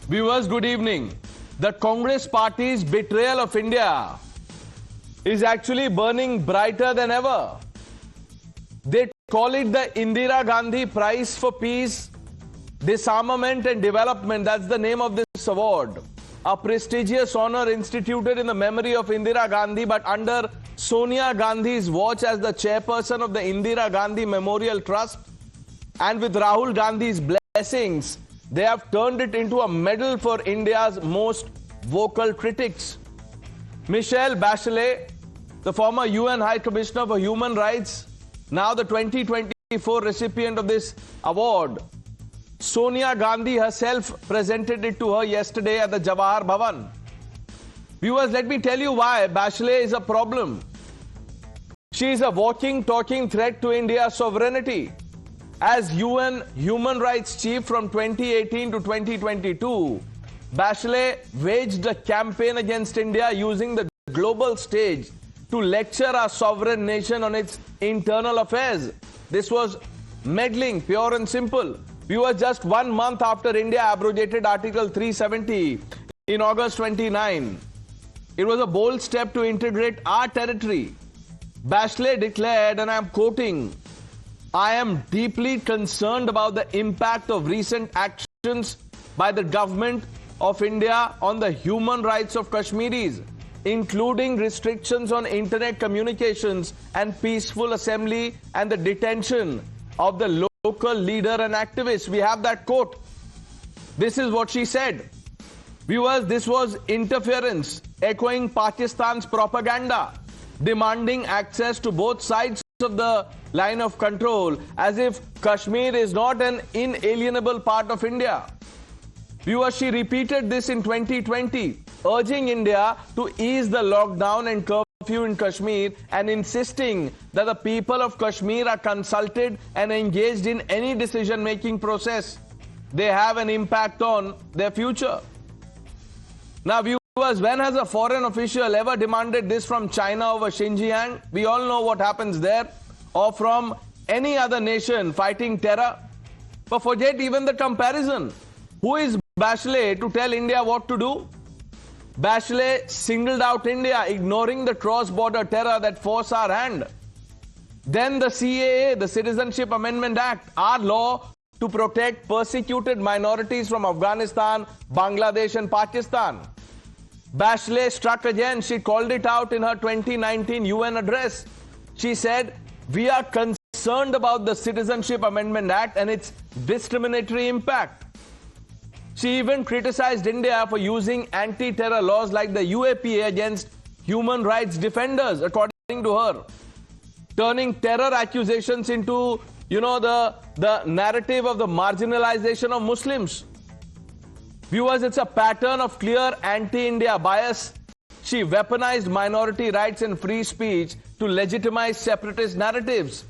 Viewers, good evening. The Congress party's betrayal of India is actually burning brighter than ever. They call it the Indira Gandhi Prize for Peace, Disarmament and Development. That's the name of this award. A prestigious honor instituted in the memory of Indira Gandhi, but under Sonia Gandhi's watch as the chairperson of the Indira Gandhi Memorial Trust, and with Rahul Gandhi's blessings, they have turned it into a medal for India's most vocal critics. Michelle Bachelet, the former UN High Commissioner for Human Rights, now the 2024 recipient of this award. Sonia Gandhi herself presented it to her yesterday at the Jawahar Bhavan. Viewers, let me tell you why Bachelet is a problem. She is a walking, talking threat to India's sovereignty. As UN Human Rights Chief from 2018 to 2022, Bachelet waged a campaign against India using the global stage to lecture our sovereign nation on its internal affairs. This was meddling, pure and simple. Viewers, just 1 month after India abrogated Article 370 in August 29, it was a bold step to integrate our territory. Bachelet declared, and I am quoting, "I am deeply concerned about the impact of recent actions by the government of India on the human rights of Kashmiris, including restrictions on internet communications and peaceful assembly and the detention of the local leader and activist." We have that quote. This is what she said. Viewers, this was interference, echoing Pakistan's propaganda, demanding access to both sides of the line of control, as if Kashmir is not an inalienable part of India. Viewers, she repeated this in 2020, urging India to ease the lockdown and curfew in Kashmir and insisting that the people of Kashmir are consulted and engaged in any decision-making process. They have an impact on their future. Now, viewers, when has a foreign official ever demanded this from China over Xinjiang? We all know what happens there. Or from any other nation fighting terror. But forget even the comparison. Who is Bachelet to tell India what to do? Bachelet singled out India, ignoring the cross-border terror that forced our hand. Then the CAA, the Citizenship Amendment Act, our law to protect persecuted minorities from Afghanistan, Bangladesh and Pakistan. Bachelet struck again. She called it out in her 2019 UN address. She said, "We are concerned about the Citizenship Amendment Act and its discriminatory impact." She even criticized India for using anti-terror laws like the UAPA against human rights defenders, according to her, turning terror accusations into, the narrative of the marginalization of Muslims. Viewers, it's a pattern of clear anti-India bias. She weaponized minority rights and free speech to legitimize separatist narratives,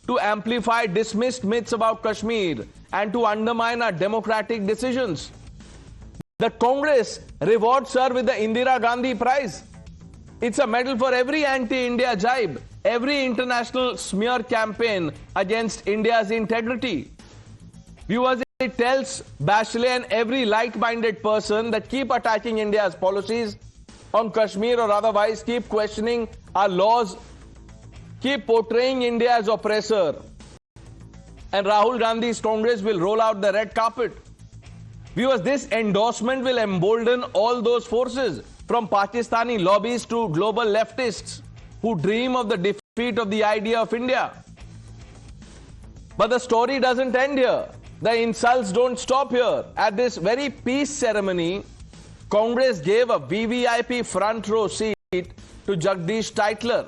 to amplify dismissed myths about Kashmir, and to undermine our democratic decisions. The Congress rewards her with the Indira Gandhi Prize. It's a medal for every anti-India jibe, every international smear campaign against India's integrity. Viewers, it tells Bachelet and every like-minded person that keep attacking India's policies on Kashmir or otherwise, keep questioning our laws, keep portraying India as oppressor, and Rahul Gandhi's Congress will roll out the red carpet. Viewers, this endorsement will embolden all those forces, from Pakistani lobbies to global leftists who dream of the defeat of the idea of India. But the story doesn't end here. The insults don't stop here. At this very peace ceremony, Congress gave a VVIP front row seat to Jagdish Tytler,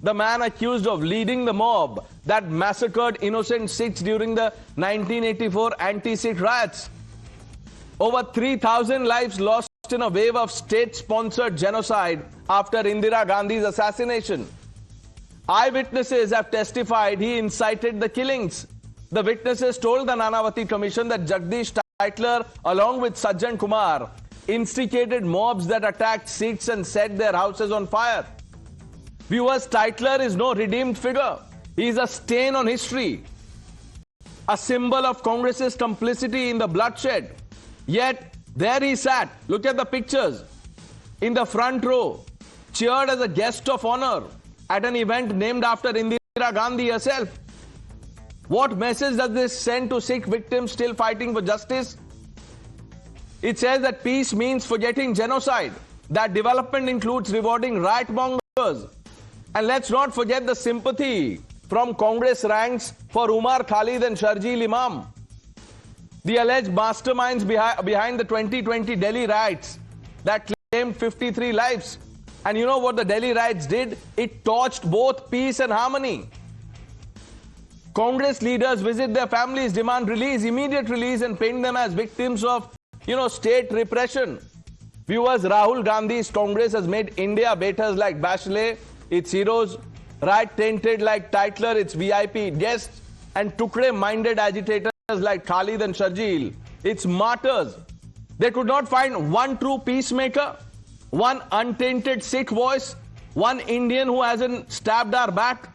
the man accused of leading the mob that massacred innocent Sikhs during the 1984 anti-Sikh riots. Over 3,000 lives lost in a wave of state-sponsored genocide after Indira Gandhi's assassination. Eyewitnesses have testified he incited the killings. The witnesses told the Nanavati Commission that Jagdish Tytler, along with Sajjan Kumar, instigated mobs that attacked Sikhs and set their houses on fire. Viewers, Tytler is no redeemed figure. He is a stain on history, a symbol of Congress's complicity in the bloodshed. Yet, There he sat. Look at the pictures. In the front row, cheered as a guest of honor at an event named after Indira Gandhi herself. What message does this send to Sikh victims still fighting for justice? It says that peace means forgetting genocide, that development includes rewarding riot mongers. And let's not forget the sympathy from Congress ranks for Umar Khalid and Sharjeel Imam, the alleged masterminds behind the 2020 Delhi riots that claimed 53 lives. And you know what the Delhi riots did? It torched both peace and harmony. Congress leaders visit their families, demand release, immediate release, and paint them as victims of, state repression. Viewers, Rahul Gandhi's Congress has made India betters like Bachelet its heroes, right-tainted like Tytler its VIP guests, and Tukre-minded agitators like Khalid and Sharjeel its martyrs. They could not find one true peacemaker, one untainted Sikh voice, one Indian who hasn't stabbed our back.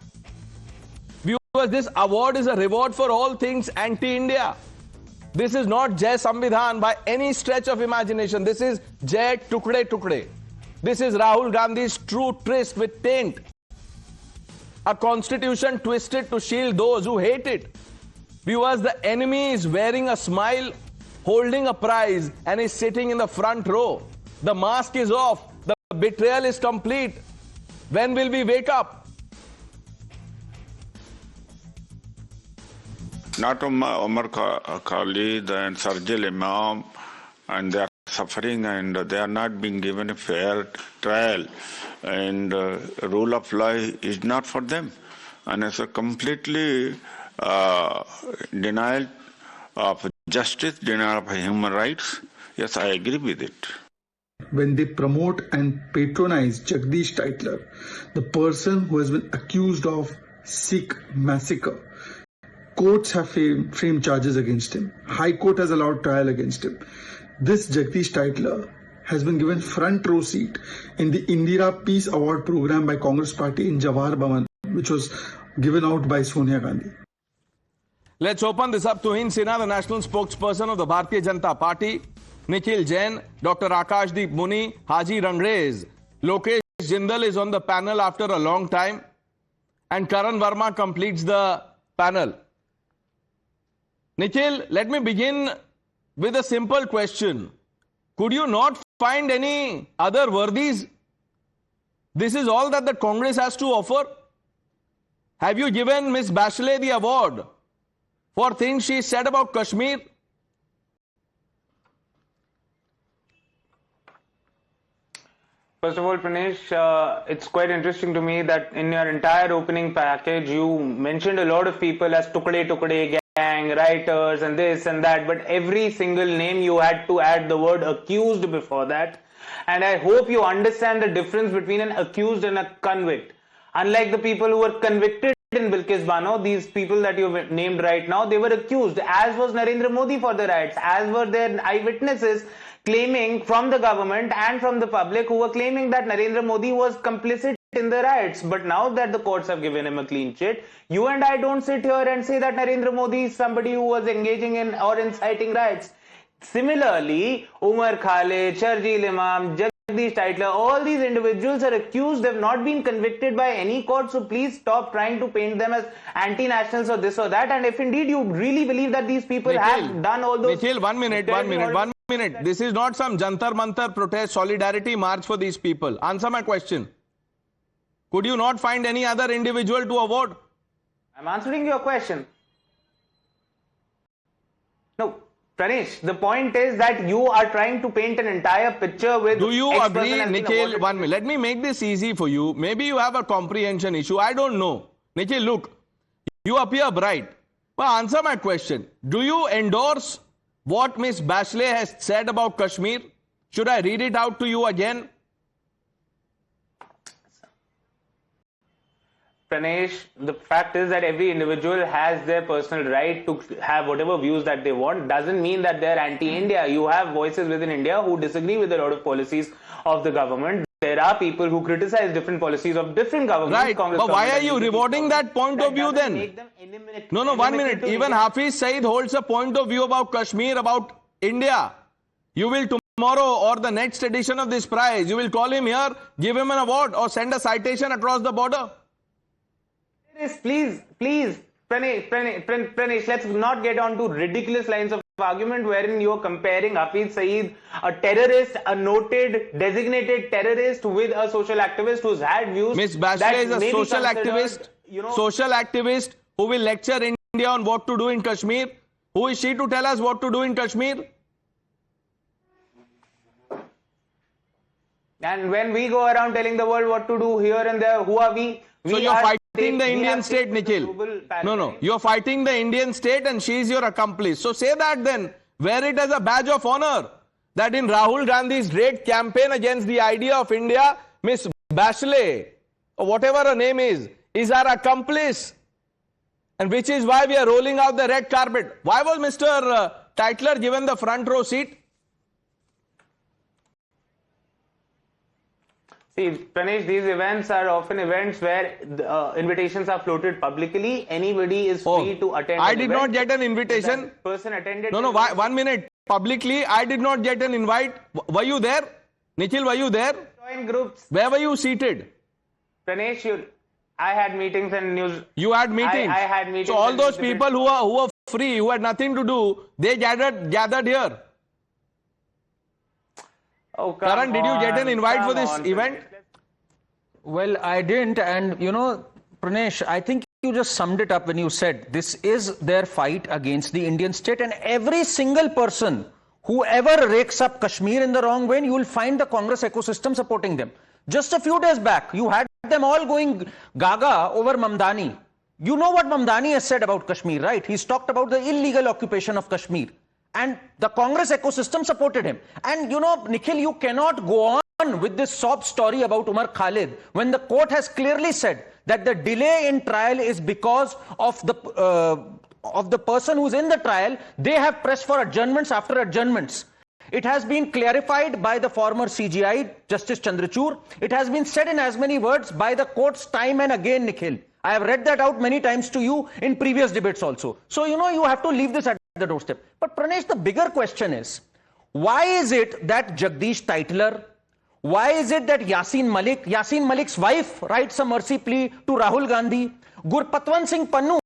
Viewers, this award is a reward for all things anti-India. This is not Jai Samvidhan by any stretch of imagination. This is Jai Tukde Tukde. This is Rahul Gandhi's true tryst with taint. A constitution twisted to shield those who hate it. Viewers, the enemy is wearing a smile, holding a prize, and is sitting in the front row. The mask is off. The betrayal is complete. When will we wake up? Not Umar Khalid and Sharjeel Imam, and they are suffering and they are not being given a fair trial, and rule of law is not for them, and it's a completely denial of justice, denial of human rights. Yes, I agree with it. When they promote and patronize Jagdish Tytler, the person who has been accused of Sikh massacre, courts have framed charges against him. High Court has allowed trial against him. This Jagdish Tytler has been given front row seat in the Indira Peace Award program by Congress Party in Jawahar Bhavan, which was given out by Sonia Gandhi. Let's open this up to Hind Sinha, the national spokesperson of the Bharatiya Janata Party, Nikhil Jain, Dr. Akashdeep Muni, Haji Rangrez. Lokesh Jindal is on the panel after a long time, and Karan Verma completes the panel. Nikhil, let me begin with a simple question. Could you not find any other worthies? This is all that the Congress has to offer. Have you given Ms. Bachelet the award for things she said about Kashmir? First of all, Pranesh, it's quite interesting to me that in your entire opening package, you mentioned a lot of people as tukde gang, writers, and this and that, but every single name you had to add the word accused before that. And I hope you understand the difference between an accused and a convict. Unlike the people who were convicted in Bilkis Bano, these people that you've named right now, they were accused, as was Narendra Modi for the riots, as were their eyewitnesses claiming from the government and from the public who were claiming that Narendra Modi was complicit in the riots. But now that the courts have given him a clean chit, you and I don't sit here and say that Narendra Modi is somebody who was engaging in or inciting riots. Similarly, Umar Khalid, Sharjeel Imam, Jagdish Tytler, all these individuals are accused, they have not been convicted by any court, so please stop trying to paint them as anti-nationals or this or that. And if indeed you really believe that these people have done all those... Nikhil, one minute. This is not some Jantar Mantar protest solidarity march for these people. Answer my question. Could you not find any other individual to award? I'm answering your question. No, Pranesh, the point is that you are trying to paint an entire picture with... Do you agree, Nikhil? 1 minute. Let me make this easy for you. Maybe you have a comprehension issue. I don't know. Nikhil, look, you appear bright. But answer my question. Do you endorse what Ms. Bachelet has said about Kashmir? Should I read it out to you again? Pranesh, the fact is that every individual has their personal right to have whatever views that they want. Doesn't mean that they're anti-India. You have voices within India who disagree with a lot of policies of the government. There are people who criticize different policies of different governments. Right, but why are you rewarding that point of view then? No, 1 minute. Even Hafiz Saeed holds a point of view about Kashmir, about India. You will tomorrow or the next edition of this prize, you will call him here, give him an award or send a citation across the border. Please, Pranesh, let's not get on to ridiculous lines of argument wherein you're comparing Hafiz Saeed, a terrorist, a noted, designated terrorist, with a social activist who's had views. Miss Bachelet is a social activist, social activist who will lecture India on what to do in Kashmir. Who is she to tell us what to do in Kashmir? And when we go around telling the world what to do here and there, who are we? So you're fighting the Indian state, Nikhil. No. You're fighting the Indian state and she's your accomplice. So say that then. Wear it as a badge of honor. That in Rahul Gandhi's great campaign against the idea of India, Miss Bachelet, or whatever her name is our accomplice. And which is why we are rolling out the red carpet. Why was Mr. Tytler given the front row seat? See, Pranesh, these events are often events where invitations are floated publicly. Anybody is free to attend. I did not get an invitation. That person attended. No, 1 minute. Publicly, I did not get an invite. Were you there? Nikhil, were you there? Join groups. Where were you seated? Pranesh, I had meetings and news. You had meetings? I had meetings. So all those people who are free, who had nothing to do, they gathered here. Oh, Karan, did you get an invite for this event? Well, I didn't. And, you know, Pranesh, I think you just summed it up when you said this is their fight against the Indian state. And every single person, whoever rakes up Kashmir in the wrong way, you will find the Congress ecosystem supporting them. Just a few days back, you had them all going gaga over Mamdani. You know what Mamdani has said about Kashmir, right? He's talked about the illegal occupation of Kashmir. And the Congress ecosystem supported him. And you know, Nikhil, you cannot go on with this sob story about Umar Khalid when the court has clearly said that the delay in trial is because of the person who's in the trial. They have pressed for adjournments after adjournments. It has been clarified by the former CGI, Justice Chandrachud. It has been said in as many words by the courts time and again, Nikhil. I have read that out many times to you in previous debates also. So, you know, you have to leave this at the doorstep. But Pranesh, the bigger question is, why is it that Jagdish Tytler, why is it that Yasin Malik's wife writes a mercy plea to Rahul Gandhi? Gurpatwant Singh Pannu,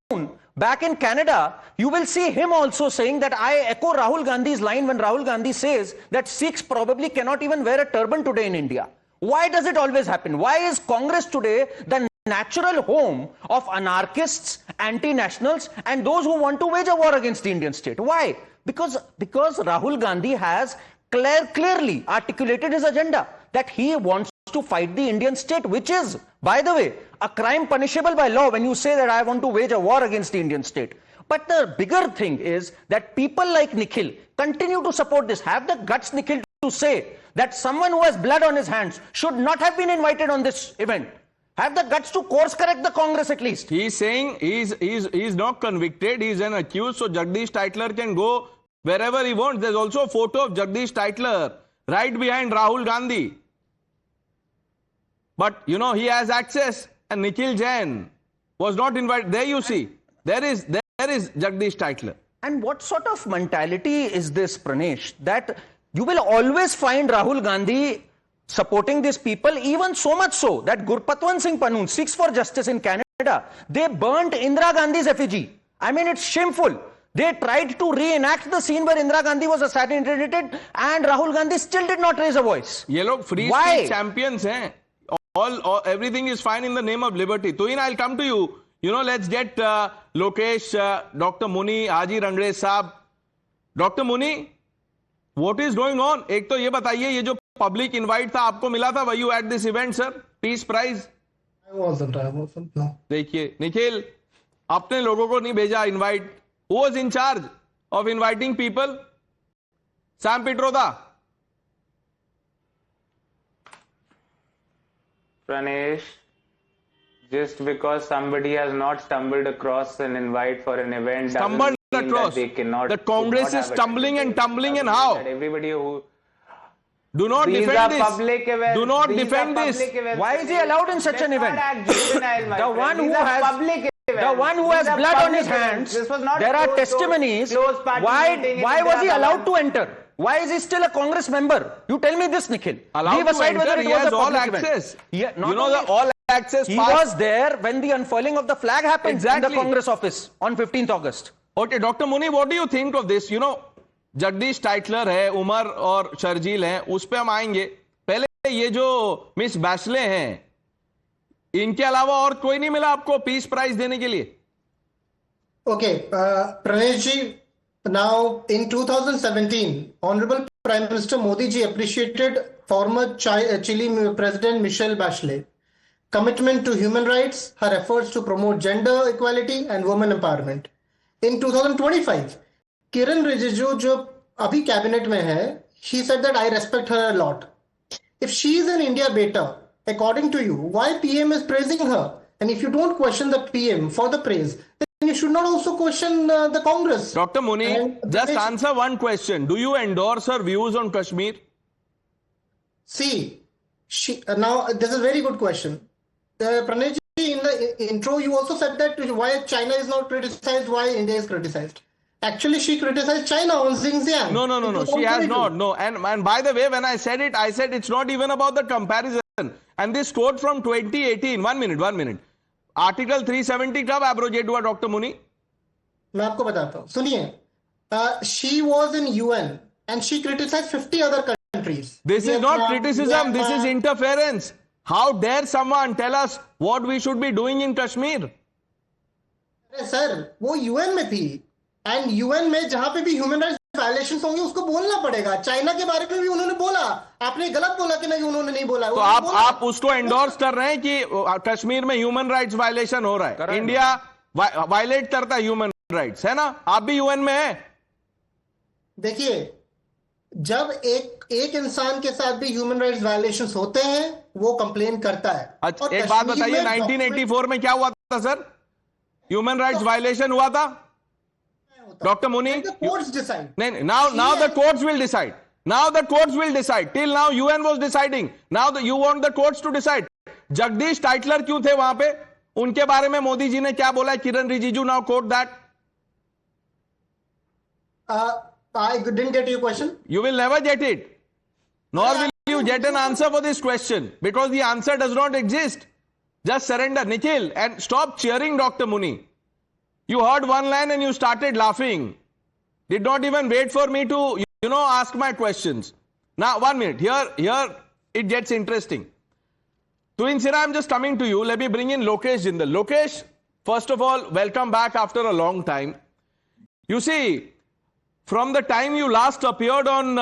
back in Canada, you will see him also saying that I echo Rahul Gandhi's line when Rahul Gandhi says that Sikhs probably cannot even wear a turban today in India. Why does it always happen? Why is Congress today the natural home of anarchists, anti-nationals, and those who want to wage a war against the Indian state? Why? Because Rahul Gandhi has clearly articulated his agenda that he wants to fight the Indian state, which is, by the way, a crime punishable by law when you say that I want to wage a war against the Indian state. But the bigger thing is that people like Nikhil continue to support this. Have the guts, Nikhil, to say that someone who has blood on his hands should not have been invited on this event. Have the guts to course correct the Congress at least. He's saying he's not convicted, he's an accused, so Jagdish Tytler can go wherever he wants. There's also a photo of Jagdish Tytler right behind Rahul Gandhi. But, you know, he has access, and Nikhil Jain was not invited. There you see, there is Jagdish Tytler. And what sort of mentality is this, Pranesh, that you will always find Rahul Gandhi supporting these people, even so much so that Gurpatwant Singh Pannu, Sikhs for Justice in Canada, they burnt Indira Gandhi's effigy. I mean, it's shameful. They tried to reenact the scene where Indira Gandhi was assassinated and Rahul Gandhi still did not raise a voice. Ye log free speech champions hain. Everything is fine in the name of liberty. Tuhin, I'll come to you. You know, let's get Lokesh, Dr. Muni, Haji Rangre Saab. Dr. Muni, what is going on? एक तो ये बताइए, ये जो public invite था आपको मिला था? Were you at this event, sir? Peace Prize? I wasn't, no. देखिए, निखिल, आपने लोगों को नहीं भेजा invite. Who was in charge of inviting people? Sam Pitro था. Pranesh, just because somebody has not stumbled across an invite for an event doesn't mean that they cannot. The Congress is stumbling and tumbling, and how? Everybody who do not defend this. Do not defend this. Why is he allowed in such an event? The one who has blood on his hands. There are testimonies. Why was he allowed to enter? Why is he still a Congress member? You tell me this, Nikhil. Allowed Leave to aside whether enter, it he was has a all public event. access. Yeah, not you know only- the all access He pass. was there when the unfurling of the flag happened in Exactly. the Congress office on 15th August. Okay, Dr. Muni, what do you think of this? You know, Jagdish Tytler है, उमर और शर्जील हैं, उस पे हम आएंगे. पहले ये जो मिस बैचले हैं, इनके अलावा और कोई नहीं मिला आपको पीस प्राइज देने के लिए? Okay, Pranesh ji, now in 2017, Honorable Prime Minister Modi ji appreciated former Chile President Michelle Bachelet commitment to human rights, her efforts to promote gender equality and women empowerment. In 2025, Kiran Rijiju, जो अभी cabinet में है, she said that I respect her a lot. If she is an India beta, according to you, why PM is praising her? And if you don't question the PM for the praise, then you should not also question the Congress. Dr. Muni, And just Pranesh- answer one question. Do you endorse her views on Kashmir? See, now this is a very good question. Pranesh ji, in the intro, you also said that why China is not criticized, why India is criticized. Actually, she criticized China on Xinjiang. No. It was She has 122. not. No. And by the way, when I said it's not even about the comparison. And this quote from 2018. 1 minute. Article 370 कब abrogate हुआ, Dr. Muni? मैं आपको बताता हूँ. सुनिए. She was in UN and she criticized 50 other countries. This is not Vietnam, criticism. This is Myanmar. interference. How dare someone tell us what we should be doing in Kashmir? अरे sir, वो UN में थी. And UN में जहां पे भी human rights violations होंगे उसको बोलना पड़ेगा. चाइना के बारे में भी उन्होंने बोला. आपने गलत बोला कि नहीं, उन्होंने नहीं बोला. तो आप उसको एंडोर्स कर रहे हैं कि कश्मीर में ह्यूमन राइट्स वायलेशन हो रहा है. इंडिया वायलेट करता है ह्यूमन राइट्स, है ना? आप भी यूएन में है. देखिए, जब एक इंसान के साथ भी ह्यूमन राइट्स वायलेशंस होते हैं, वो कंप्लेन करता है. अच्छा, एक बात बताइए, 1984 में क्या हुआ था सर? ह्यूमन राइट्स वायलेशन हुआ था? Dr. Muni, courts decide. Now the courts will decide. Now the courts will decide. Till now UN was deciding. Now you want the courts to decide. Jagdish Tytler क्यों थे वहां पे? उनके बारे में मोदी जी ने क्या बोला? किरण Rijiju now quote that. I didn't get your question. You will never get it. Nor will you get an answer for this question because the answer does not exist. Just surrender. Nikhil, and stop cheering, Dr. Muni. You heard one line and you started laughing. Did not even wait for me to, ask my questions. Now, 1 minute. Here it gets interesting. Twin Sira, I'm just coming to you. Let me bring in Lokesh Jindal. Lokesh, first of all, welcome back after a long time. You see, from the time you last appeared on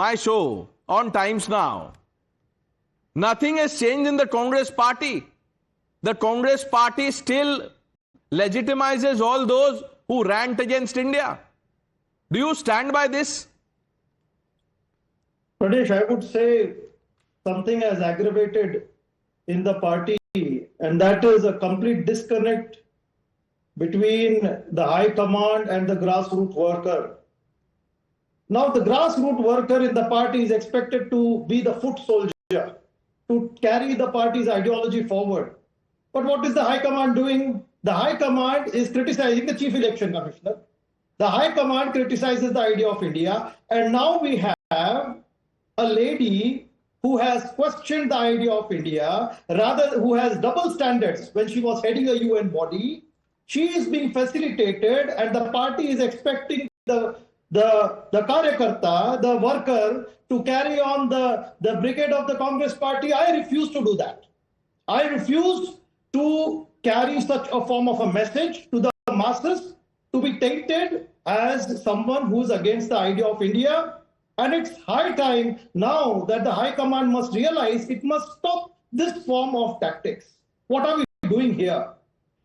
my show, on Times Now, nothing has changed in the Congress party. The Congress party still legitimizes all those who rant against India. Do you stand by this? Pradesh, I would say something has aggravated in the party, and that is a complete disconnect between the high command and the grassroots worker. Now, the grassroots worker in the party is expected to be the foot soldier, to carry the party's ideology forward. But what is the high command doing? The high command is criticizing the chief election commissioner. The high command criticizes the idea of India. And now we have a lady who has questioned the idea of India, rather who has double standards when she was heading a UN body. She is being facilitated and the party is expecting the karyakarta, the worker, to carry on the brigade of the Congress party. I refuse to do that. I refuse to carry such a form of a message to the masses, to be tainted as someone who is against the idea of India. And it's high time now that the High Command must realize it must stop this form of tactics. What are we doing here?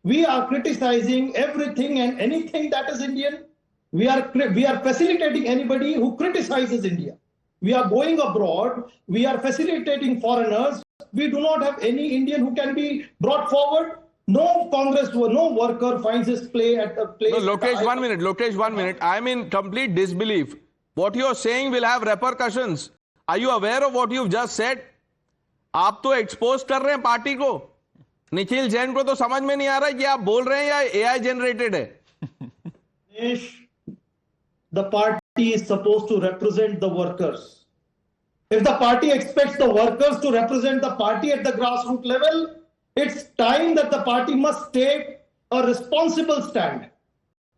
We are criticizing everything and anything that is Indian. We are facilitating anybody who criticizes India. We are going abroad. We are facilitating foreigners. We do not have any Indian who can be brought forward. No Congress, no worker finds his play at the place. No, Lokesh, 1 minute. Lokesh, 1 minute. I'm in complete disbelief. What you're saying will have repercussions. Are you aware of what you've just said? आप तो expose कर रहे हैं party को. निखिल जैन को तो समझ में नहीं आ रहा है कि आप बोल रहे हैं या AI जनरेटेड है. The party is supposed to represent the workers. If the party expects the workers to represent the party at the grassroots level, it's time that the party must take a responsible stand.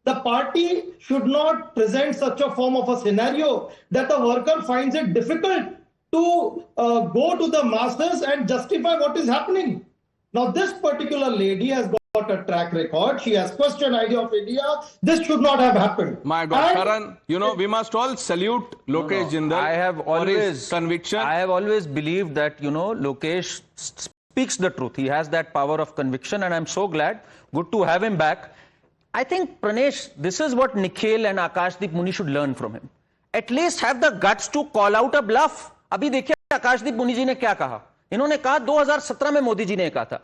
The party should not present such a form of a scenario that the worker finds it difficult to go to the masses and justify what is happening. Now, this particular lady has got a track record. She has questioned idea of India. This should not have happened. My God, Karan, you know, we must all salute Lokesh Jindal for his conviction. I have always believed that, you know, Lokesh speaks the truth. He has that power of conviction, and I'm so glad. Good to have him back. I think, Pranesh, this is what Nikhil and Akashdeep Muni should learn from him. At least have the guts to call out a bluff. अभी देखिए आकाशदीप मुनि जी ने क्या कहा. इन्होंने कहा 2017 में मोदी जी ने कहा था.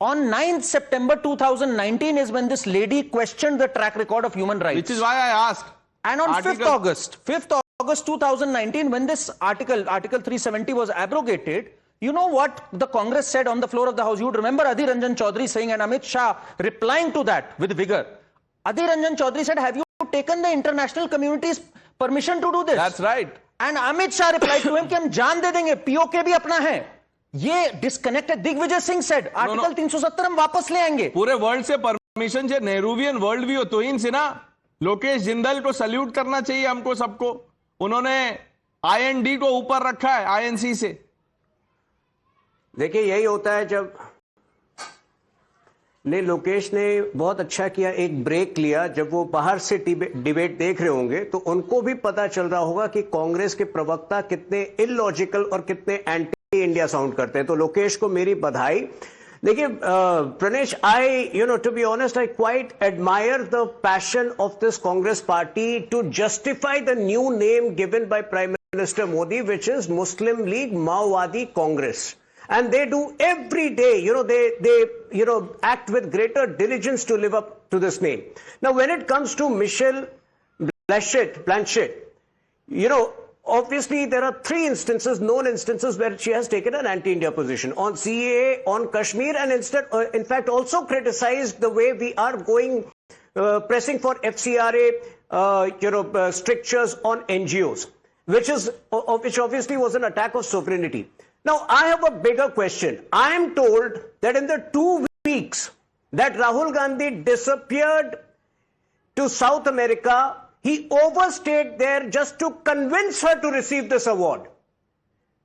On 9th September 2019 is when this lady questioned the track record of human rights. Which is why I asked. And on 5th August 2019, when this article 370 was abrogated, you know what the Congress said on the floor of the House? You would remember Adhir Ranjan Chaudhary saying, and Amit Shah replying to that with vigor. Adhir Ranjan Chaudhary said, have you taken the international community's permission to do this? That's right. And Amit Shah replied to him कि हम जान दे देंगे, POK भी अपना है. ये disconnect है. Digvijay Singh said article 370 हम वापस ले आएंगे. पूरे वर्ल्ड से परमिशन चाहिए. नेहरूवियन वर्ल्ड व्यू तो इन से ना लोकेश जिंदल को सल्यूट करना चाहिए हमको सबको. उन्होंने IND को ऊपर रखा है INC से. देखिए यही होता है जब ने लोकेश ने बहुत अच्छा किया, एक ब्रेक लिया. जब वो बाहर से डिबेट देख रहे होंगे तो उनको भी पता चल रहा होगा कि कांग्रेस के प्रवक्ता कितने इलॉजिकल और कितने एंटी इंडिया साउंड करते हैं. तो लोकेश को मेरी बधाई. देखिए Pranesh, to be honest, I quite admire the passion of this Congress party to justify the new name given by prime minister Modi, which is Muslim League माओवादी Congress. And they do every day, they act with greater diligence to live up to this name. Now, when it comes to Michelle Bachelet, obviously there are known instances where she has taken an anti-India position on CAA, on Kashmir, and instead, in fact, also criticized the way we are going, pressing for FCRA, strictures on NGOs, which obviously was an attack of sovereignty. Now, I have a bigger question. I am told that in the 2 weeks that Rahul Gandhi disappeared to South America, he overstayed there just to convince her to receive this award.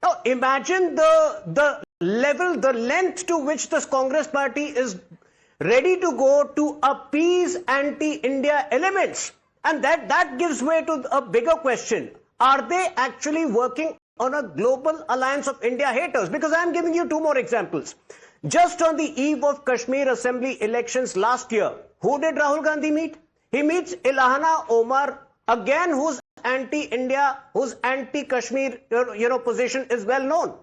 Now, imagine the level, the length to which this Congress party is ready to go to appease anti-India elements. And that gives way to a bigger question. Are they actually working on a global alliance of India haters? Because I am giving you 2 more examples. Just on the eve of Kashmir Assembly elections last year, who did Rahul Gandhi meet? He meets Ilhana Omar, again, whose anti-India, whose anti-Kashmir, position is well known.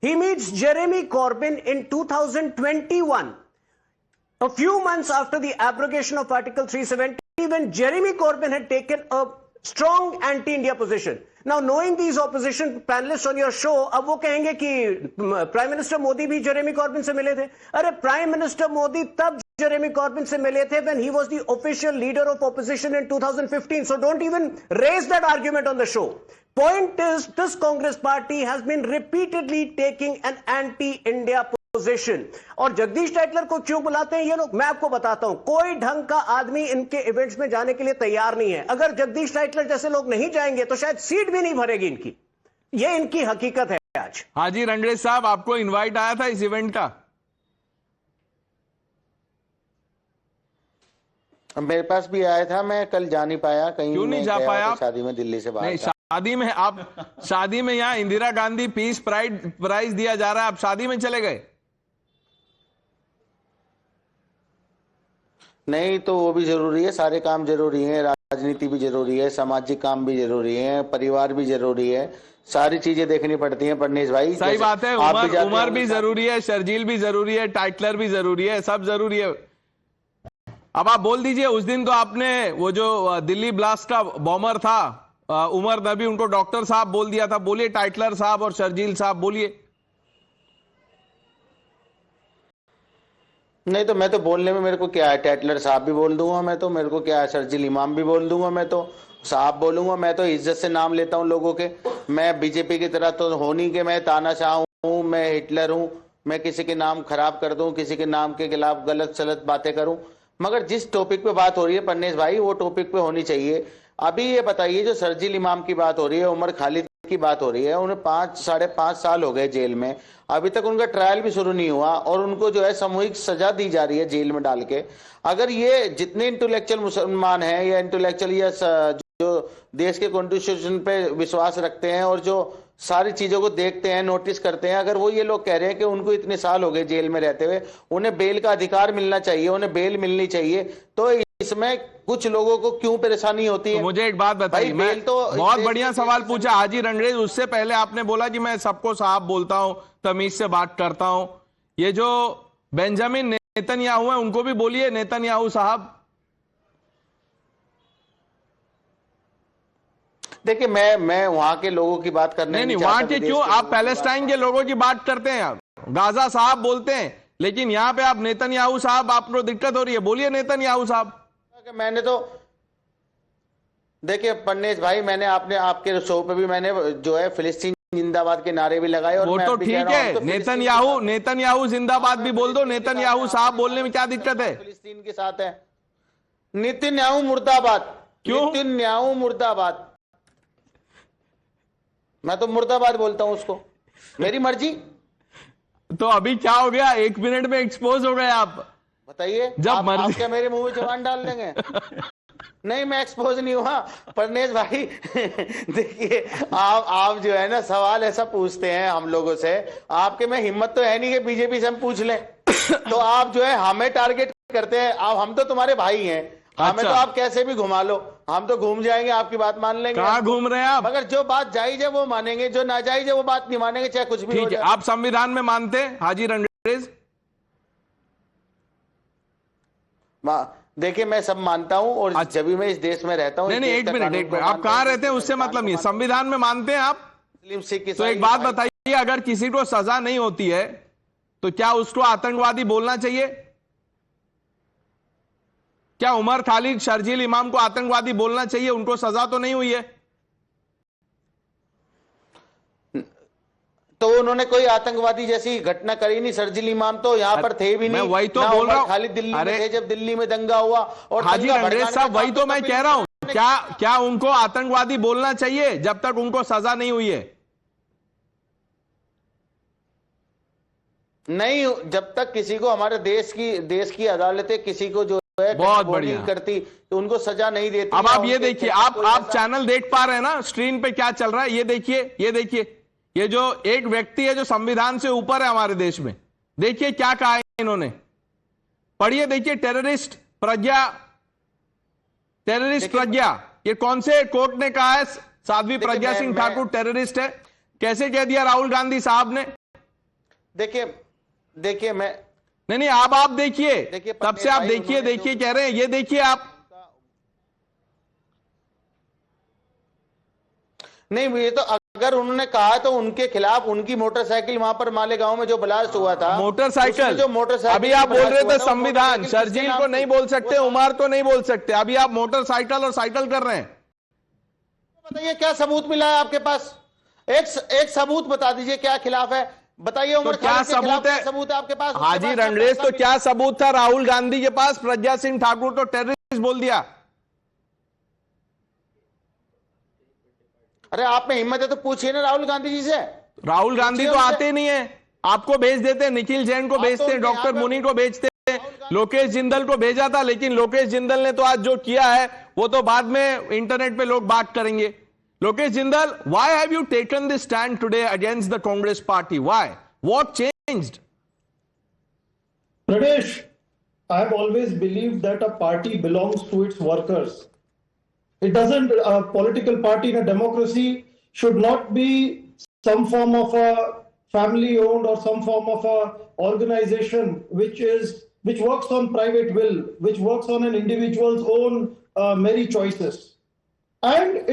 He meets Jeremy Corbyn in 2021, a few months after the abrogation of Article 370, when Jeremy Corbyn had taken a strong anti-India position. Now, knowing these opposition panelists on your show, अब वो कहेंगे कि prime minister Modi भी Jeremy Corbyn से मिले थे. अरे prime minister Modi तब जेरेमी कॉर्बिन से मिले थे when he was the official leader of opposition in 2015. So don't even raise that argument on the show. Point is, this Congress party has been repeatedly taking an anti-India position. और Jagdish Tytler को क्यों बुलाते हैं ये लोग, मैं आपको बताता हूं. कोई ढंग का आदमी इनके इवेंट्स में जाने के लिए तैयार नहीं है. अगर जगदीश टाइटलर जैसे लोग नहीं जाएंगे तो शायद सीट भी नहीं भरेगी इनकी. ये इनकी हकीकत है आज. हाजी रंगरेज साहब, आपको इनवाइट आया था इस इवेंट का? मेरे पास भी आया था, मैं कल जा नहीं पाया. कहीं क्यों नहीं जा पाया? शादी में दिल्ली से बाहर. शादी में यहाँ इंदिरा गांधी पीस प्राइज दिया जा रहा है, आप शादी में चले गए? नहीं, तो वो भी जरूरी है. सारे काम जरूरी है. राजनीति भी जरूरी है, सामाजिक काम भी जरूरी है, परिवार भी जरूरी है. सारी चीजें देखनी पड़ती हैं परनेश भाई. सही बात है. उमर भी जरूरी है, शर्जील भी जरूरी है, टाइटलर भी जरूरी है, सब जरूरी है. अब आप बोल दीजिए, उस दिन तो आपने वो जो दिल्ली ब्लास्ट का बॉमर था उमर नबी, उनको डॉक्टर साहब बोल दिया था. बोलिए टाइटलर साहब और शर्जील साहब, बोलिए. नहीं तो मैं तो बोलने में मेरे को क्या है, टाइटलर साहब भी बोल दूंगा मैं तो, मेरे को क्या है, शर्जील इमाम भी बोल दूंगा मैं तो, साहब बोलूंगा, मैं तो इज्जत से नाम लेता हूं लोगों के। मैं बीजेपी की तरह तो हो नहीं कि मैं तानाशाह हूं, मैं हिटलर हूं, मैं किसी के नाम खराब कर दूं, किसी के नाम के खिलाफ गलत सलत बातें करूं। मगर जिस टॉपिक पे बात हो रही है पन्नेस भाई, वो टॉपिक पे होनी चाहिए। अभी ये बताइए, जो शर्जील इमाम की बात हो रही है, उमर खालिद की बात हो रही है, उन्हें 5-5.5 साल हो गए जेल में, अभी तक उनका ट्रायल भी शुरू नहीं हुआ और उनको जो है सामूहिक सजा दी जा रही है जेल में डाल के। अगर ये जितने इंटेलेक्चुअल मुसलमान हैं या इंटेलेक्चुअल या जो देश के कॉन्स्टिट्यूशन पे विश्वास रखते हैं और जो सारी चीजों को देखते हैं, नोटिस करते हैं, अगर वो ये लोग कह रहे हैं कि उनको इतने साल हो गए जेल में रहते हुए, उन्हें बेल का अधिकार मिलना चाहिए, उन्हें बेल मिलनी चाहिए, तो इसमें कुछ लोगों को क्यों परेशानी होती है? तो मुझे एक बात बताइए, मैं तो बहुत बढ़िया सवाल पूछा हाजी रंगरेज। उससे पहले आपने बोला कि मैं सबको साहब बोलता हूं, तमीज से बात करता हूं। ये जो बेंजामिन नेतन्याहू है, उनको भी बोलिए नेतन्याहू साहब। देखिए, मैं वहां के लोगों की बात करने नहीं, वहां के क्यों, आप पैलेस्टाइन के लोगों की बात करते हैं, आप गाजा साहब बोलते हैं, लेकिन यहां पे आप नेतन्याहू साहब, आपको दिक्कत हो रही है, बोलिए नेतन्याहू साहब। मैंने तो देखिए पन्नेस भाई, मैंने आपके शो पे भी मैंने जो है फिलिस्तीन जिंदाबाद के नारे भी लगाए, और वो तो ठीक है, नेतन्याहू जिंदाबाद भी बोल दो, नेतन्याहू साहब बोलने में क्या दिक्कत है? फिलिस्तीन के साथ है। नेतन्याहू मुर्दाबाद। क्यों नेतन्याहू मुर्दाबाद? मैं तो मुर्दाबाद बोलता हूं उसको, मेरी मर्जी। तो अभी क्या हो गया, 1 मिनट में एक्सपोज हो गए आप। बताइए, जब आप क्या मेरे मुंह में जबान डाल देंगे? नहीं, मैं एक्सपोज नहीं हुआ परनेश भाई। देखिए, आप जो है ना सवाल ऐसा पूछते हैं हम लोगों से, आपके में हिम्मत तो है नहीं कि बीजेपी से हम पूछ लें। तो आप जो है हमें टारगेट करते हैं। हम तो तुम्हारे भाई हैं, हमें तो आप कैसे भी घुमा लो, हम तो घूम जाएंगे, आपकी बात मान लेंगे। कहाँ घूम रहे हैं आप? मगर जो बात जायज है वो मानेंगे, जो नाजायज है वो बात नहीं मानेंगे, चाहे कुछ भी हो जाए। आप संविधान में मानते हैं हाजी रंगरेज? देखिए, मैं सब मानता हूं, और जब भी मैं इस देश में रहता हूं। नहीं, एक मिनट, आप कहां रहते हैं उससे मतलब नहीं, संविधान में मानते हैं आप? मुस्लिम, सिख, तो एक बात बताइए, अगर किसी को सजा नहीं होती है तो क्या उसको आतंकवादी बोलना चाहिए? क्या उमर खालिद, शर्जील इमाम को आतंकवादी बोलना चाहिए? उनको सजा तो नहीं हुई है। तो उन्होंने कोई आतंकवादी जैसी घटना करी नहीं। शर्जील इमाम तो यहाँ पर थे भी नहीं। मैं वही तो बोल रहा हूँ। खालिद दिल्ली में थे जब दिल्ली में दंगा हुआ। और हाजी रंगरेज साहब, वही तो मैं कह रहा हूं, क्या उनको आतंकवादी बोलना चाहिए जब तक उनको सजा नहीं हुई है? नहीं, जब तक किसी को हमारे देश की अदालतें किसी को जो है बहुत बढ़िया करती तो उनको सजा नहीं देती। अब आप ये देखिए, आप चैनल देख पा रहे हैं ना, स्क्रीन पे क्या चल रहा है, ये देखिए, ये जो एक व्यक्ति है जो संविधान से ऊपर है हमारे देश में, देखिए क्या कहा है इन्होंने, पढ़िए, देखिए, टेररिस्ट प्रज्ञा, ये कौन से कोर्ट ने कहा है? साध्वी प्रज्ञा सिंह ठाकुर टेररिस्ट है, कैसे कह दिया राहुल गांधी साहब ने? देखिए मैं नहीं, आप देखिए, तब से आप देखिए कह रहे हैं, ये देखिए आप। नहीं, ये तो अगर उन्होंने कहा तो उनके खिलाफ उनकी मोटरसाइकिल वहां पर मालेगांव में जो ब्लास्ट हुआ था, मोटरसाइकिल अभी आप बोल रहे थे संविधान, शर्जील को नहीं बोल सकते, उमर तो नहीं बोल सकते, अभी आप मोटरसाइकिल और साइकिल कर रहे हैं। बताइए क्या सबूत मिला है आपके पास? एक सबूत बता दीजिए, क्या खिलाफ है बताइए। तो क्या सबूत है आपके पास? हाजी रंगरेज, तो क्या सबूत था राहुल गांधी के पास? प्रज्ञा सिंह ठाकुर तो टेररिस्ट बोल दिया। अरे आप में हिम्मत है तो पूछिए ना राहुल गांधी जी से। राहुल गांधी तो आते नहीं है, आपको भेज देते हैं, निखिल जैन को भेजते हैं, डॉक्टर मुनि को भेजते हैं, लोकेश जिंदल को भेजा था, लेकिन लोकेश जिंदल ने तो आज जो किया है वो तो बाद में इंटरनेट पे लोग बात करेंगे। Lokesh Jindal, why have you taken this stand today against the Congress party? Why? What changed? Pradesh, I have always believed that a party belongs to its workers. It doesn't, a political party in a democracy should not be some form of a family owned or some form of a organization which works on private will, which works on an individual's own merry choices. And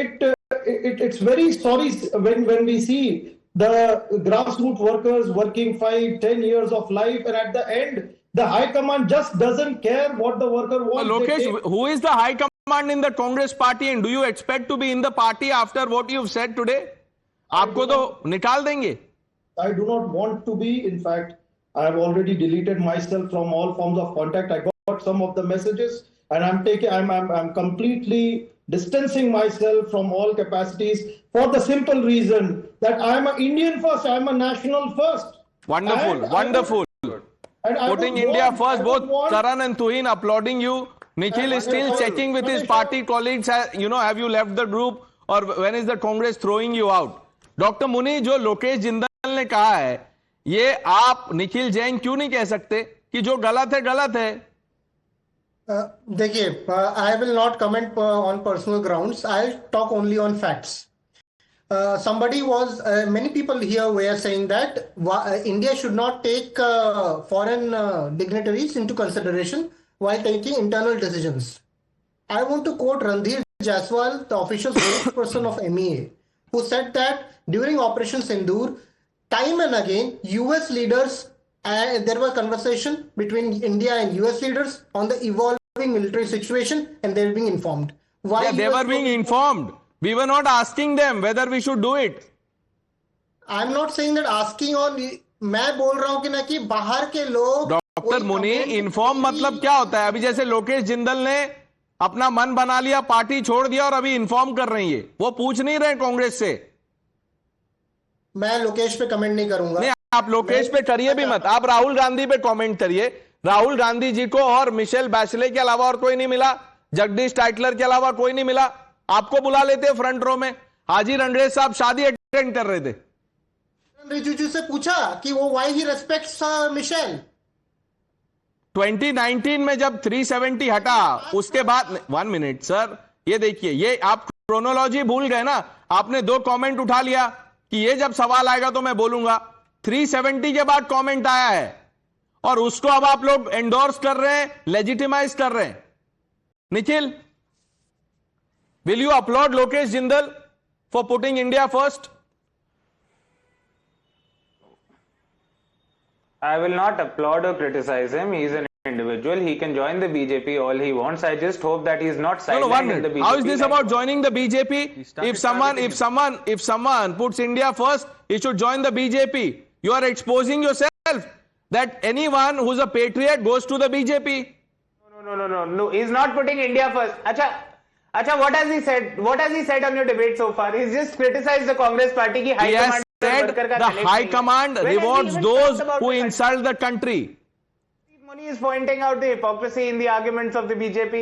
it's very sorry when we see the grassroots workers working 5-10 years of life, and at the end the high command just doesn't care what the worker wants. Lokesh, who is the high command? command in the Congress party, and do you expect to be in the party after what you've said today? आपको तो निकाल देंगे. I do not want to be. In fact, I have already deleted myself from all forms of contact. I got some of the messages, and I'm completely distancing myself from all capacities for the simple reason that I am an Indian first. I am a national first. Wonderful, wonderful. Putting India first. Both Karan and Tuhin applauding you. Nikhil is still checking with his party colleagues. Have you left the group, or when is the Congress throwing you out? Dr. Muni, जो लोकेश जिंदल ने कहा है, ये आप निखिल जैन क्यों नहीं कह सकते कि जो गलत है गलत है? देखिए, I will not comment on personal grounds. I'll talk only on facts. Many people here were saying that India should not take foreign dignitaries into consideration while taking internal decisions. I want to quote Randhir Jaiswal, the official spokesperson of MEA, who said that during Operation Sindoor, time and again, US leaders, there was conversation between India and US leaders on the evolving military situation, and they were being informed. Why they were being informed? We were not asking them whether we should do it. I'm not saying that asking on. मैं बोल रहा हूं कि ना कि बाहर के लोग. डॉक्टर मुनी, इन्फॉर्म मतलब क्या होता है? अभी जैसे लोकेश जिंदल ने अपना मन बना लिया, पार्टी छोड़ दिया और अभी इन्फॉर्म कर रही है, वो पूछ नहीं रहे कांग्रेस से. मैं लोकेश पे कमेंट नहीं करूंगा. नहीं, आप लोकेश पे करिए भी मत, आप राहुल गांधी पे कमेंट करिए. राहुल गांधी जी को और मिशेल बैचले के अलावा और कोई नहीं मिला, जगदीश टाइटलर के अलावा कोई नहीं मिला. आपको बुला लेते फ्रंट रो में. हाजी रणरेज साहब शादी अटेंड कर रहे थे. रिजिजू से पूछा कि वो व्हाई ही रेस्पेक्ट्स मिशेल. 2019 में जब 370 हटा, उसके बाद 1 मिनट सर, ये देखिए, ये आप क्रोनोलॉजी भूल गए ना. आपने 2 कमेंट उठा लिया कि ये जब सवाल आएगा तो मैं बोलूंगा. 370 के बाद कमेंट आया है और उसको अब आप लोग एंडोर्स कर रहे हैं, लेजिटिमाइज कर रहे हैं. Nikhil, will you applaud Lokesh Jindal for putting India first? I will not applaud or criticize him. He is an individual. He can join the BJP all he wants. I just hope that he is not sidelined in the BJP. How is this about joining the BJP? If someone puts India first, he should join the BJP. You are exposing yourself that anyone who's a patriot goes to the BJP. No. He's not putting India first. Acha, what has he said? What has he said on your debate so far? He's just criticized the Congress party ki high command. Said the high command rewards those who insult the country. Moni is pointing out the hypocrisy in the arguments of the BJP.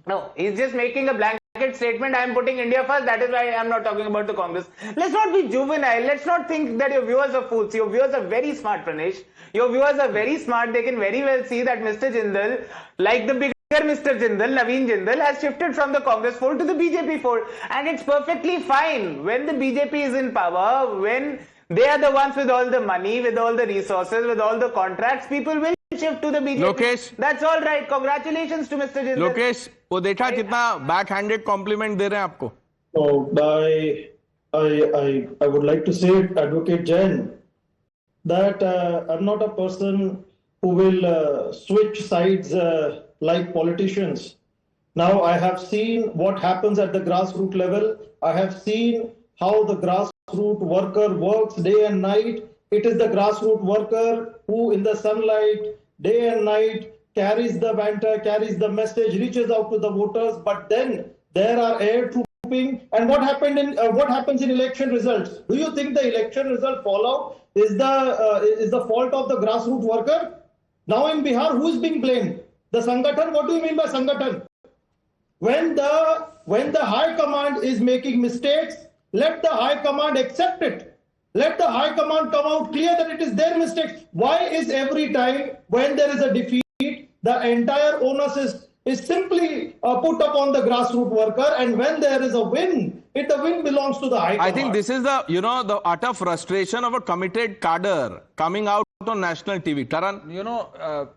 No, he's just making a blanket statement. I am putting India first. That is why I am not talking about the Congress. Let's not be juvenile. Let's not think that your viewers are fools. Your viewers are very smart, Pranesh. Your viewers are very smart. They can very well see that Mr. Jindal, like the bigger Mr. Jindal, Naveen Jindal, has shifted from the Congress fold to the BJP fold. And it's perfectly fine. When the BJP is in power, when they are the ones with all the money, with all the resources, with all the contracts, people will shift to the BJP. Lokesh, that's all right. Congratulations to Mr. Jindal. Lokesh, वो देखा कितना backhanded compliment दे रहे हैं आपको? Oh, I would like to say, Advocate Jain, that I'm not a person who will switch sides like politicians. Now, I have seen what happens at the grassroots level. I have seen how the grassroots worker works day and night. It is the grassroots worker who, in the sunlight, day and night, carries the banter, carries the message, reaches out to the voters. But then there are air trooping. And what happens in election results? Do you think the election result fallout is the fault of the grassroots worker? Now in Bihar, who is being blamed? The Sangathan. What do you mean by Sangathan? When the High Command is making mistakes, let the High Command accept it. Let the High Command come out clear that it is their mistakes. Why is every time when there is a defeat, the entire onus is simply put upon the grassroots worker, and when there is a win, the win belongs to the High Command. I think this is the utter frustration of a committed cadre coming out on national TV. Karan?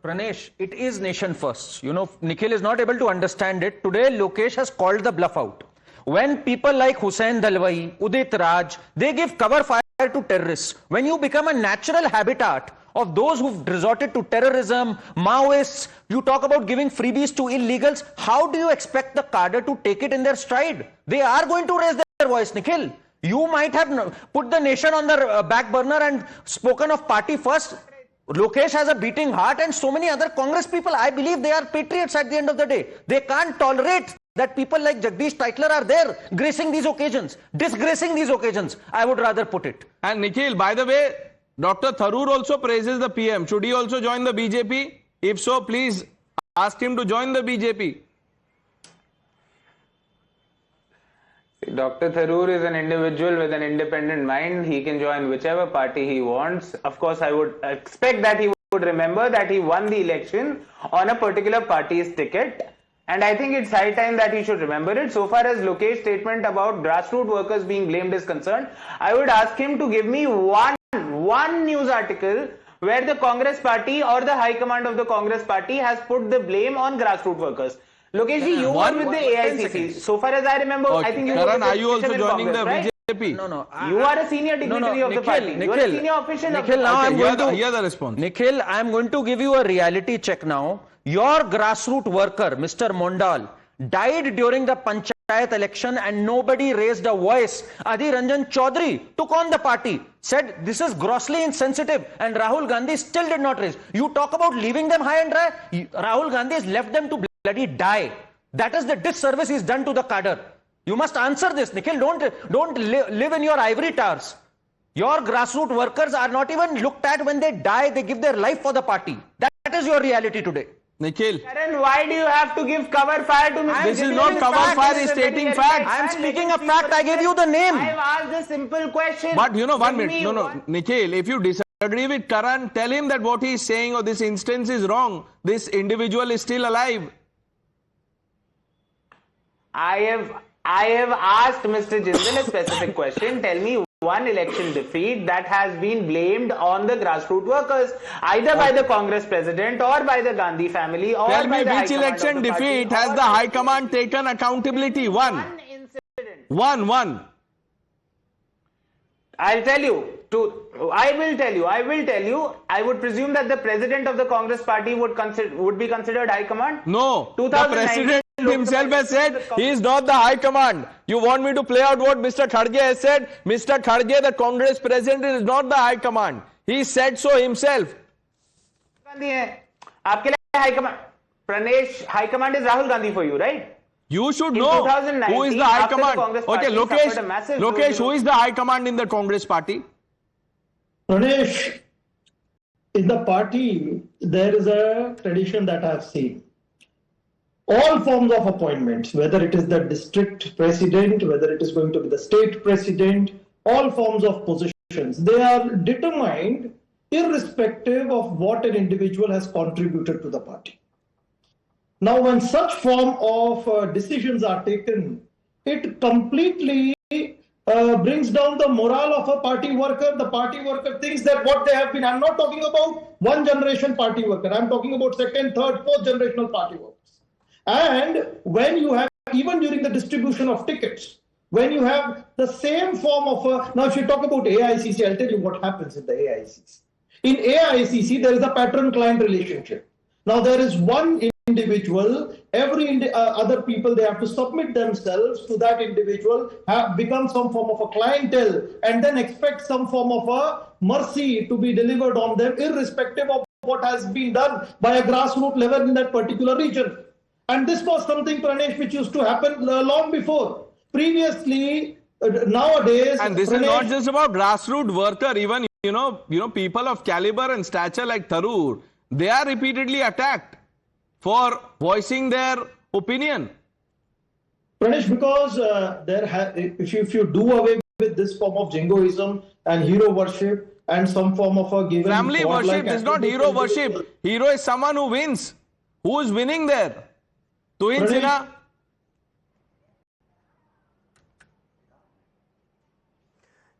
Pranesh, it is nation first. Nikhil is not able to understand it. Today, Lokesh has called the bluff out. When people like Hussain Dalwai, Udit Raj, they give cover fire to terrorists. When you become a natural habitat of those who've resorted to terrorism, Maoists. You talk about giving freebies to illegals. How do you expect the cadre to take it in their stride? They are going to raise their voice, Nikhil. You might have put the nation on the back burner and spoken of party first. Lokesh has a beating heart, and so many other Congress people, I believe they are patriots at the end of the day. They can't tolerate that people like Jagdish Tytler are there gracing these occasions, disgracing these occasions, I would rather put it. And Nikhil, by the way, Dr. Tharoor also praises the PM. Should he also join the BJP? If so, please ask him to join the BJP. Dr. Tharoor is an individual with an independent mind. He can join whichever party he wants. Of course, I would expect that he would remember that he won the election on a particular party's ticket. And I think it's high time that he should remember it. So far as Lokesh's statement about grassroots workers being blamed is concerned, I would ask him to give me one news article where the Congress party or the high command of the Congress party has put the blame on grassroots workers. Lokesh ji, you were with the AICC. So far as I remember, Okay. I think you Karan, were are you also with joining Congress, the right? BJP? No. You are a senior dignitary of the party. You are a senior official of the Nikhil, now party. I'm going to hear the response. Nikhil, I'm going to give you a reality check now. Your grassroots worker, Mr. Mondal, died during the Panchayat election and nobody raised a voice. Adhir Ranjan Chaudhary took on the party, said this is grossly insensitive, and Rahul Gandhi still did not raise. You talk about leaving them high and dry. Rahul Gandhi has left them to bloody die. That is the disservice he's done to the cadre. You must answer this, Nikhil. Don't live in your ivory towers. Your grassroots workers are not even looked at when they die. They give their life for the party. That is your reality today. Nikhil. Karan, why do you have to give cover fire to Mr. This is not cover fire, he's stating facts. I am speaking a fact. I gave you the name. I have asked a simple question. But you know, 1 Give minute. me No. one- Nikhil, if you disagree with Karan, tell him that what he is saying or this instance is wrong. This individual is still alive. I have asked Mr. Jindal a specific question. Tell me one election defeat that has been blamed on the grassroots workers, either by the Congress president or by the Gandhi family or Tell by me the which High Command election of the party defeat has or the by High Command taken accountability? One. One incident. One. I'll tell you. I will tell you. I would presume that the president of the Congress party would be considered high command. No. The 2019 president himself has said he is not the high command. You want me to play out what Mr. Khadge has said? Mr. Khadge, the Congress president, is not the high command. He said so himself. Gandhi hai. Aapke liye high command. Pranesh, high command is Rahul Gandhi for you, right? You should In know 2019, who is the high after the command. Congress Okay, party suffered a massive Lokesh, blow. who is the high command in the Congress party? Pranesh, in the party, there is a tradition that I've seen. All forms of appointments, whether it is the district president, whether it is going to be the state president, all forms of positions, they are determined irrespective of what an individual has contributed to the party. Now, when such form of decisions are taken, it completely brings down the morale of a party worker. The party worker thinks that what they have been, I'm not talking about one generation party worker, I'm talking about second, third, fourth generational party workers. And when you have, even during the distribution of tickets, when you have the same form of now if you talk about AICC, I'll tell you what happens in the AICC. In AICC, there is a patron-client relationship. Now there is one individual, every other people, they have to submit themselves to that individual, become some form of a clientele, and then expect some form of a mercy to be delivered on them, irrespective of what has been done by a grassroots level in that particular region. And this was something, Pranesh, which used to happen long before. Previously, nowadays... And this Pranesh, is not just about grassroots worker, even, you know, people of caliber and stature like Tharoor, they are repeatedly attacked for voicing their opinion. Pranesh, because if you do away with this form of jingoism and hero worship and some form of a given... Family worship is not hero worship. Hero is someone who wins. Who is winning there? Tuhin Sinha.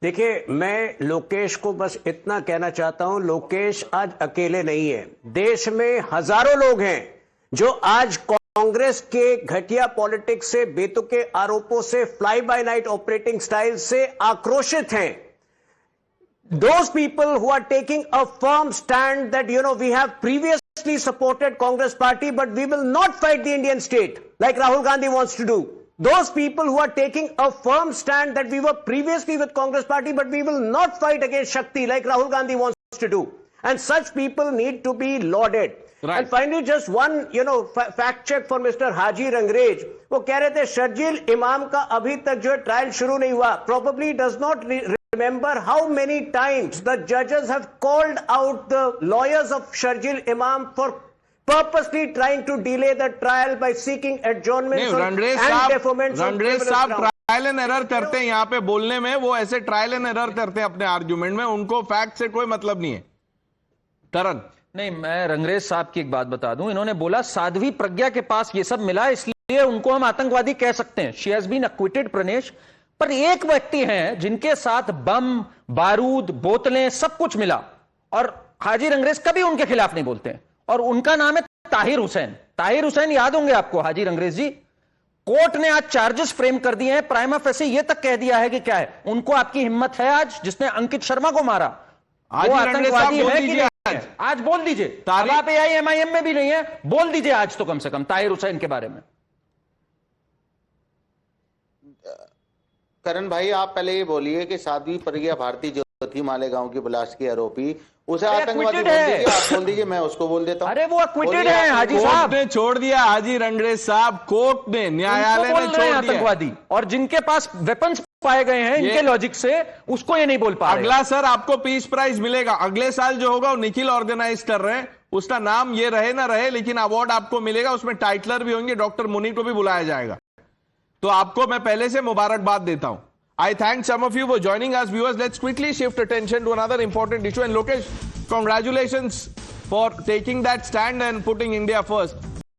देखिए, मैं लोकेश को बस इतना कहना चाहता हूं, लोकेश आज अकेले नहीं है. देश में हजारों लोग हैं जो आज कांग्रेस के घटिया पॉलिटिक्स से, बेतुके आरोपों से, fly bye night operating style से आक्रोशित हैं. those people who are taking a firm stand that, we have previously supported Congress party, but we will not fight the Indian state like Rahul Gandhi wants to do. Those people who are taking a firm stand that we were previously with Congress party, but we will not fight against Shakti like Rahul Gandhi wants to do. And such people need to be lauded. Right. And finally, just one, fact check for Mr. Haji Rangrej. वो कह रहे थे शर्जील इमाम का अभी तक जो trial शुरू नहीं हुआ. Probably does not remember how many times the judges have called out the lawyers of Sharjil Imam for purposely trying to delay the trial by seeking adjournments and deferments. रणरेश साहब ट्रायल एंड एरर करते हैं यहाँ पे बोलने में, वो ऐसे trial and error करते हैं अपने आर्ग्यूमेंट में, उनको फैक्ट से कोई मतलब नहीं है. तरण नहीं, मैं रंगरेज साहब की एक बात बता दूं. इन्होंने बोला साध्वी प्रज्ञा के पास ये सब मिला इसलिए उनको हम आतंकवादी कह सकते हैं. शी हैज बीन एक्विटेड प्रनेश. पर एक व्यक्ति हैं जिनके साथ बम, बारूद, बोतलें सब कुछ मिला और हाजी रंगरेज कभी उनके खिलाफ नहीं बोलते हैं, और उनका नाम है ताहिर हुसैन. ताहिर हुसैन याद होंगे आपको हाजी रंगरेज जी. कोर्ट ने आज चार्जेस फ्रेम कर दिए हैं, प्राइमा फेसी ये तक कह दिया है कि क्या है. उनको आपकी हिम्मत है आज, जिसने अंकित शर्मा को मारा, वो आतंकवादी है कि नहीं है? आज बोल दीजिए. आप AIMIM में भी नहीं है, बोल दीजिए आज तो कम से कम ताहिर हुसैन के बारे में. करण भाई, आप पहले ये बोलिए कि साध्वी प्रज्ञा भारती जो थी मालेगांव की ब्लास्ट की आरोपी, उसे आतंकवादी बोल दीजिए. आप बोल दीजिए, मैं उसको बोल देता हूं. अरे वो एक्विटेड है हाजी साहब. कोर्ट ने छोड़ दिया हाजी रंगरेज साहब, कोर्ट ने, न्यायालय ने छोड़ दिया आतंकवादी. और जिनके पास वेपन्स पाए गए हैं इनके लॉजिक से, उसको ये नहीं बोल पा रहे. अगला सर आपको पीस प्राइज मिलेगा अगले साल जो होगा, वो निखिल ऑर्गेनाइज कर रहे हैं, उसका नाम ये रहे ना रहे, लेकिन अवार्ड आपको मिलेगा. उसमें टाइटलर भी होंगे, डॉक्टर मुनी को भी बुलाया जाएगा. तो आपको मैं पहले से मुबारकबाद देता हूं. I thank some of you for joining us, viewers. Let's quickly shift attention to another important issue. And Lokesh, congratulations for taking that stand and putting India first.